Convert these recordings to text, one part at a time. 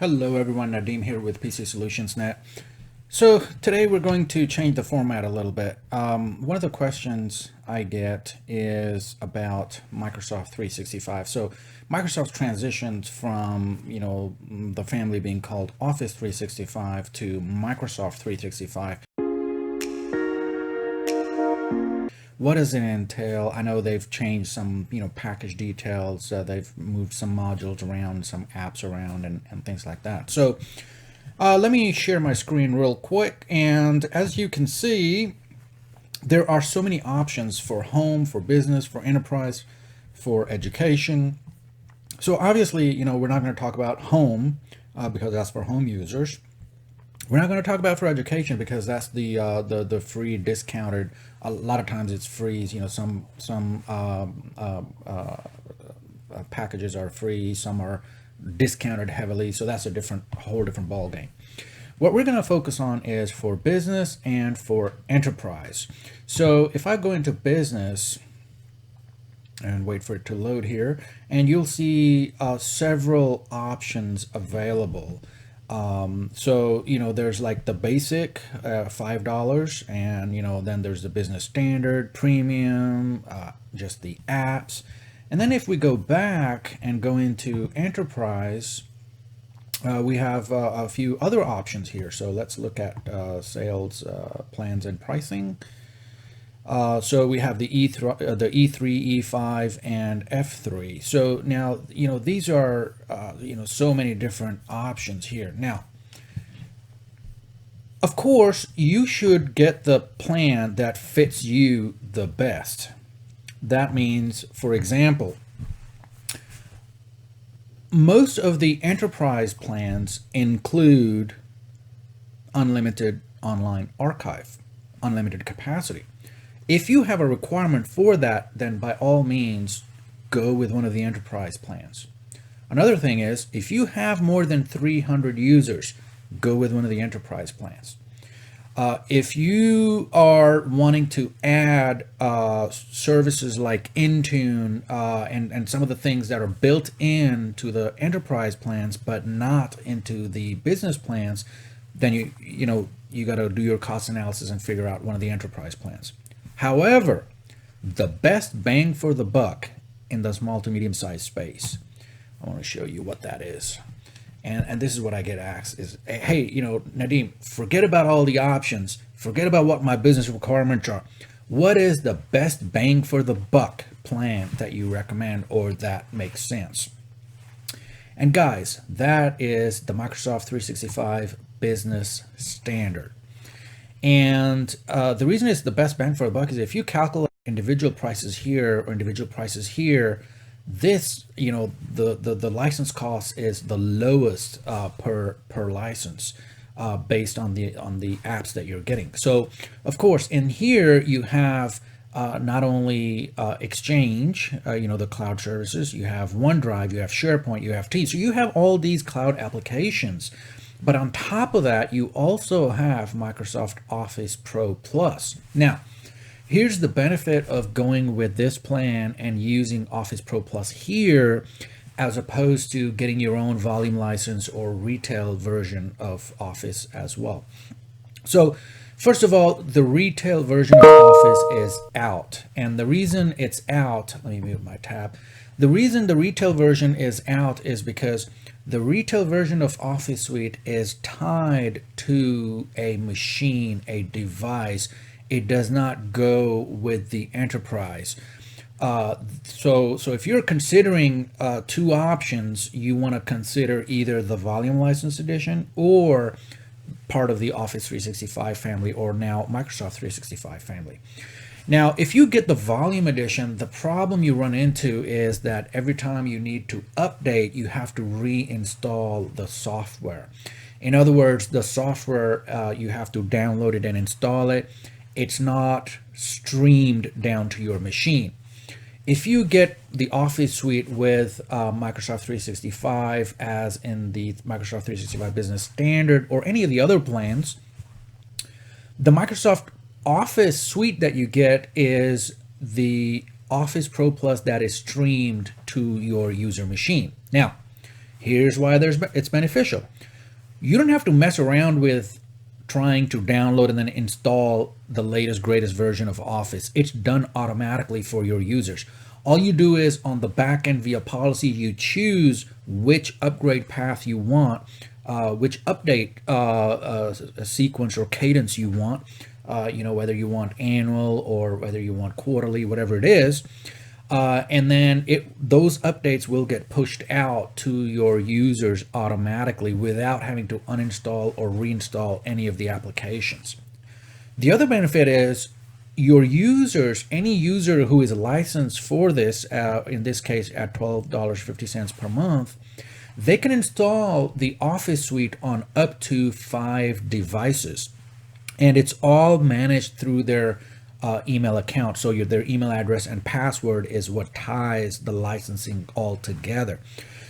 Hello everyone, Nadeem here with PC.Solutions.Net. So today we're going to change the format a little bit. One of the questions I get is about Microsoft 365. So Microsoft transitioned from, the family being called Office 365 to Microsoft 365. What does it entail? I know they've changed some, package details. They've moved some modules around, some apps around, and things like that. So let me share my screen real quick. And as you can see, there are so many options for home, for business, for enterprise, for education. So obviously, we're not going to talk about home because that's for home users. We're not going to talk about for education because that's the free discounted. A lot of times it's free. Some packages are free, some are discounted heavily. So that's a whole different ball game. What we're going to focus on is for business and for enterprise. So if I go into business and wait for it to load here, and you'll see several options available. There's like the basic $5, and then there's the business standard, premium, just the apps. And then if we go back and go into enterprise, we have a few other options here. So let's look at sales plans and pricing. So we have the E3, E5, and F3. So now, these are, so many different options here. Now, of course, you should get the plan that fits you the best. That means, for example, most of the enterprise plans include unlimited online archive, unlimited capacity. If you have a requirement for that, then by all means, go with one of the enterprise plans. Another thing is, if you have more than 300 users, go with one of the enterprise plans. If you are wanting to add services like Intune and some of the things that are built into the enterprise plans, but not into the business plans, then you got to do your cost analysis and figure out one of the enterprise plans. However, the best bang for the buck in the small to medium sized space, I want to show you what that is. And this is what I get asked is, hey, Nadeem, forget about all the options. Forget about what my business requirements are. What is the best bang for the buck plan that you recommend or that makes sense? And guys, that is the Microsoft 365 Business Standard. And the reason it's the best bang for the buck is if you calculate individual prices here or individual prices here, this, the license cost is the lowest per license based on the apps that you're getting. So of course, in here you have not only Exchange, the cloud services, you have OneDrive, you have Sharepoint, you have Teams. So you have all these cloud applications. But on top of that, you also have Microsoft Office Pro Plus. Now, here's the benefit of going with this plan and using Office Pro Plus here, as opposed to getting your own volume license or retail version of Office as well. So, first of all, the retail version of Office is out. And the reason it's out, let me mute my tab. The reason the retail version is out is because the retail version of Office Suite is tied to a machine, a device. It does not go with the enterprise. So if you're considering two options, you want to consider either the volume license edition or part of the Office 365 family, or now Microsoft 365 family. Now, if you get the volume edition, the problem you run into is that every time you need to update, you have to reinstall the software. In other words, the software, you have to download it and install it. It's not streamed down to your machine. If you get the Office Suite with Microsoft 365, as in the Microsoft 365 Business Standard or any of the other plans, the Microsoft Office Suite that you get is the Office Pro Plus that is streamed to your user machine. Now, Here's why it's beneficial. You don't have to mess around with trying to download and then install the latest, greatest version of Office. It's done automatically for your users. All you do is on the back end via policy, you choose which upgrade path you want, which update sequence or cadence you want, whether you want annual or whether you want quarterly, whatever it is. And then those updates will get pushed out to your users automatically without having to uninstall or reinstall any of the applications. The other benefit is your users, any user who is licensed for this, in this case at $12.50 per month, they can install the Office suite on up to 5 devices. And it's all managed through their email account. So their email address and password is what ties the licensing all together.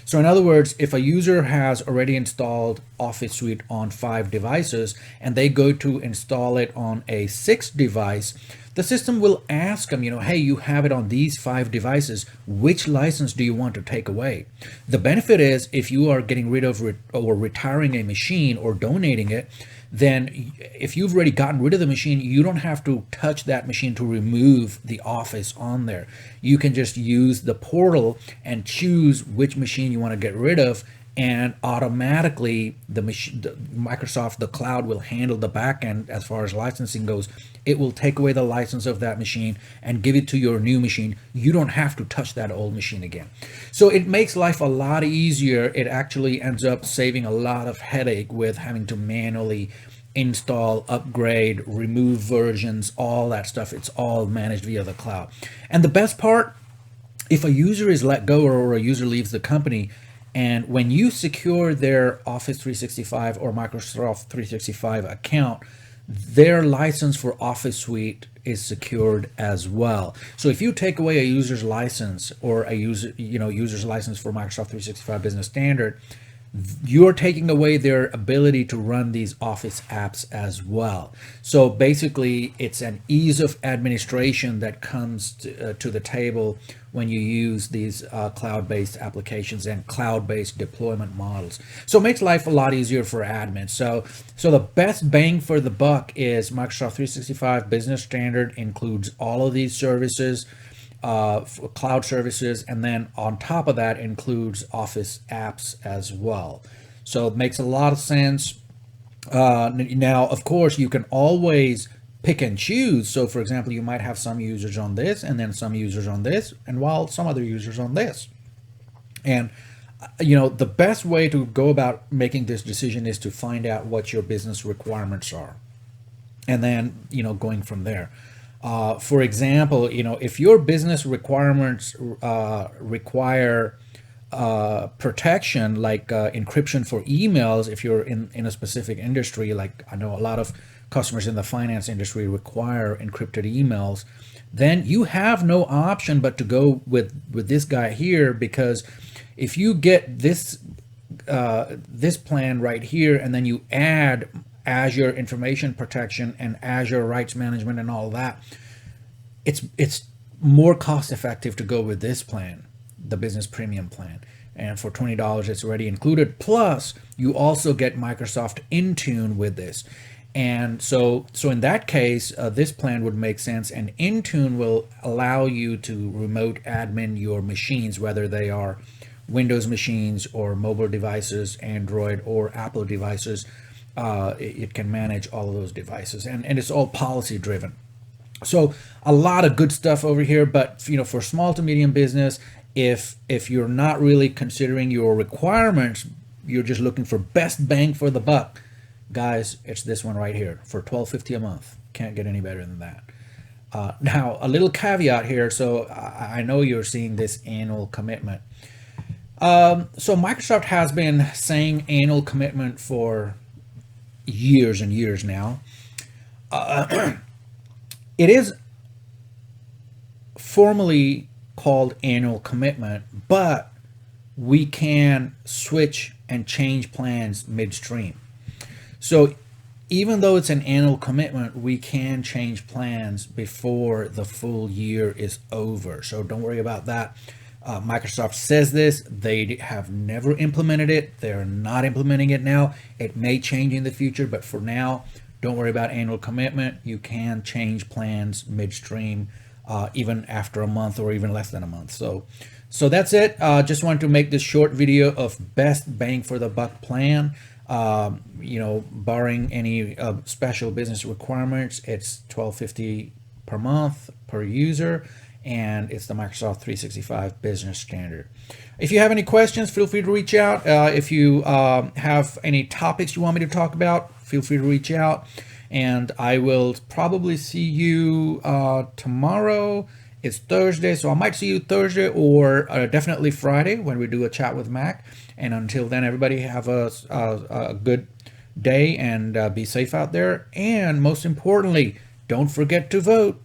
So in other words, if a user has already installed Office Suite on 5 devices and they go to install it on a 6th device, the system will ask them, hey, you have it on these 5 devices. Which license do you want to take away? The benefit is if you are getting rid of or retiring a machine or donating it, then if you've already gotten rid of the machine, you don't have to touch that machine to remove the Office on there. You can just use the portal and choose which machine you want to get rid of, and automatically Microsoft, the cloud, will handle the back end as far as licensing goes. It will take away the license of that machine and give it to your new machine. You don't have to touch that old machine again. So it makes life a lot easier. It actually ends up saving a lot of headache with having to manually install, upgrade, remove versions, all that stuff. It's all managed via the cloud. And the best part, if a user is let go or a user leaves the company, and when you secure their Office 365 or Microsoft 365 account, their license for Office Suite is secured as well. So if you take away a user's license or a user's license for Microsoft 365 Business Standard, you're taking away their ability to run these Office apps as well. So basically, it's an ease of administration that comes to the table when you use these cloud-based applications and cloud-based deployment models. So it makes life a lot easier for admins. So the best bang for the buck is Microsoft 365 Business Standard includes all of these services, for cloud services, and then on top of that includes Office apps as well. So it makes a lot of sense. Now, of course, you can always pick and choose. So for example, you might have some users on this and then some users on this, and while some other users on this. And the best way to go about making this decision is to find out what your business requirements are, and then going from there. For example, if your business requirements require protection, like encryption for emails, if you're in a specific industry, like I know a lot of customers in the finance industry require encrypted emails, then you have no option but to go with this guy here, because if you get this plan right here and then you add Azure Information Protection and Azure Rights Management and all that, it's more cost effective to go with this plan, the Business Premium plan. And for $20, it's already included. Plus, you also get Microsoft Intune with this. And so in that case, this plan would make sense. And Intune will allow you to remote admin your machines, whether they are Windows machines or mobile devices, Android or Apple devices. It can manage all of those devices, and it's all policy driven. So a lot of good stuff over here. But for small to medium business, if you're not really considering your requirements, you're just looking for best bang for the buck, guys, it's this one right here for $12.50 a month. Can't get any better than that. Now, a little caveat here. So I know you're seeing this annual commitment. So Microsoft has been saying annual commitment for years and years now. It is formally called annual commitment, but we can switch and change plans midstream. So even though it's an annual commitment, we can change plans before the full year is over. So don't worry about that. Microsoft says this. They have never implemented it. They're not implementing it now. It may change in the future, but for now, don't worry about annual commitment. You can change plans midstream, even after a month or even less than a month. So that's it. Just wanted to make this short video of best bang for the buck plan. Barring any special business requirements, it's $12.50 per month per user, and it's the Microsoft 365 Business Standard. If you have any questions, feel free to reach out. If you have any topics you want me to talk about, feel free to reach out. And I will probably see you tomorrow. It's Thursday, so I might see you Thursday or definitely Friday when we do a chat with Mac. And until then, everybody have a good day and be safe out there. And most importantly, don't forget to vote.